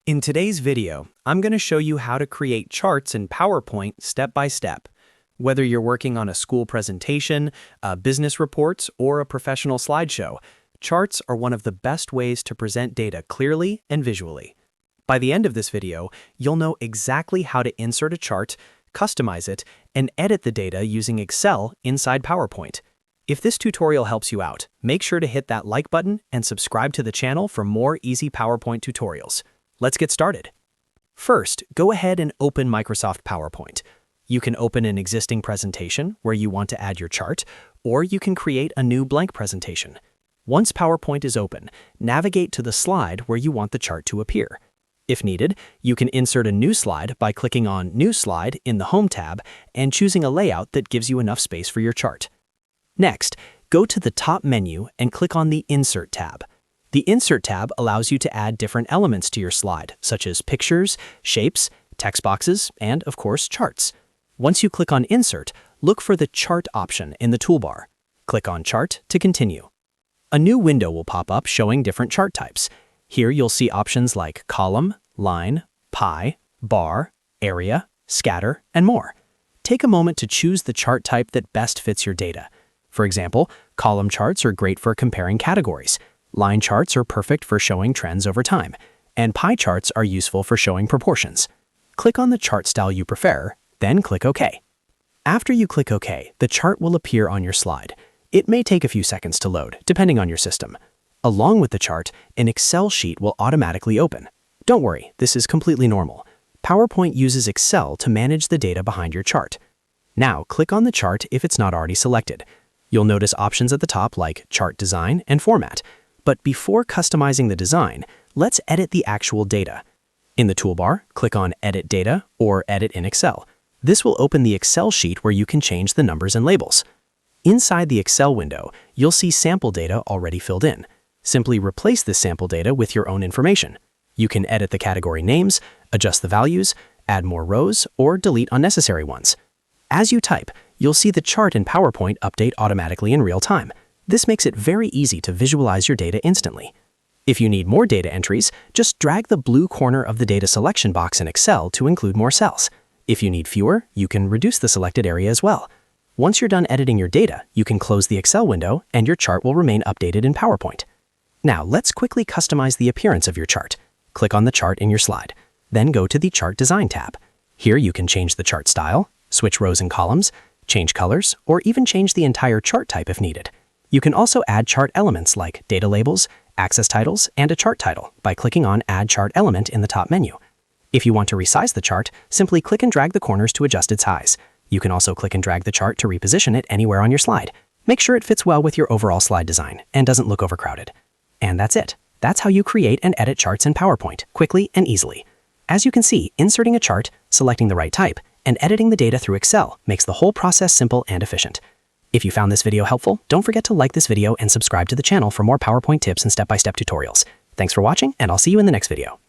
In today's video, I'm going to show you how to create charts in PowerPoint step by step. Whether you're working on a school presentation, a business report, or a professional slideshow, charts are one of the best ways to present data clearly and visually. By the end of this video, you'll know exactly how to insert a chart, customize it, and edit the data using Excel inside PowerPoint. If this tutorial helps you out, make sure to hit that like button and subscribe to the channel for more easy PowerPoint tutorials. Let's get started. First, go ahead and open Microsoft PowerPoint. You can open an existing presentation where you want to add your chart, or you can create a new blank presentation. Once PowerPoint is open, navigate to the slide where you want the chart to appear. If needed, you can insert a new slide by clicking on New Slide in the Home tab and choosing a layout that gives you enough space for your chart. Next, go to the top menu and click on the Insert tab. The Insert tab allows you to add different elements to your slide, such as pictures, shapes, text boxes, and, of course, charts. Once you click on Insert, look for the Chart option in the toolbar. Click on Chart to continue. A new window will pop up showing different chart types. Here you'll see options like column, line, pie, bar, area, scatter, and more. Take a moment to choose the chart type that best fits your data. For example, column charts are great for comparing categories. Line charts are perfect for showing trends over time, and pie charts are useful for showing proportions. Click on the chart style you prefer, then click OK. After you click OK, the chart will appear on your slide. It may take a few seconds to load, depending on your system. Along with the chart, an Excel sheet will automatically open. Don't worry, this is completely normal. PowerPoint uses Excel to manage the data behind your chart. Now, click on the chart if it's not already selected. You'll notice options at the top like Chart Design and Format. But before customizing the design, let's edit the actual data. In the toolbar, click on Edit Data or Edit in Excel. This will open the Excel sheet where you can change the numbers and labels. Inside the Excel window, you'll see sample data already filled in. Simply replace this sample data with your own information. You can edit the category names, adjust the values, add more rows, or delete unnecessary ones. As you type, you'll see the chart in PowerPoint update automatically in real time. This makes it very easy to visualize your data instantly. If you need more data entries, just drag the blue corner of the data selection box in Excel to include more cells. If you need fewer, you can reduce the selected area as well. Once you're done editing your data, you can close the Excel window and your chart will remain updated in PowerPoint. Now, let's quickly customize the appearance of your chart. Click on the chart in your slide. Then go to the Chart Design tab. Here you can change the chart style, switch rows and columns, change colors, or even change the entire chart type if needed. You can also add chart elements like data labels, access titles, and a chart title by clicking on Add Chart Element in the top menu. If you want to resize the chart, simply click and drag the corners to adjust its size. You can also click and drag the chart to reposition it anywhere on your slide. Make sure it fits well with your overall slide design and doesn't look overcrowded. And that's it. That's how you create and edit charts in PowerPoint, quickly and easily. As you can see, inserting a chart, selecting the right type, and editing the data through Excel makes the whole process simple and efficient. If you found this video helpful, don't forget to like this video and subscribe to the channel for more PowerPoint tips and step-by-step tutorials. Thanks for watching, and I'll see you in the next video.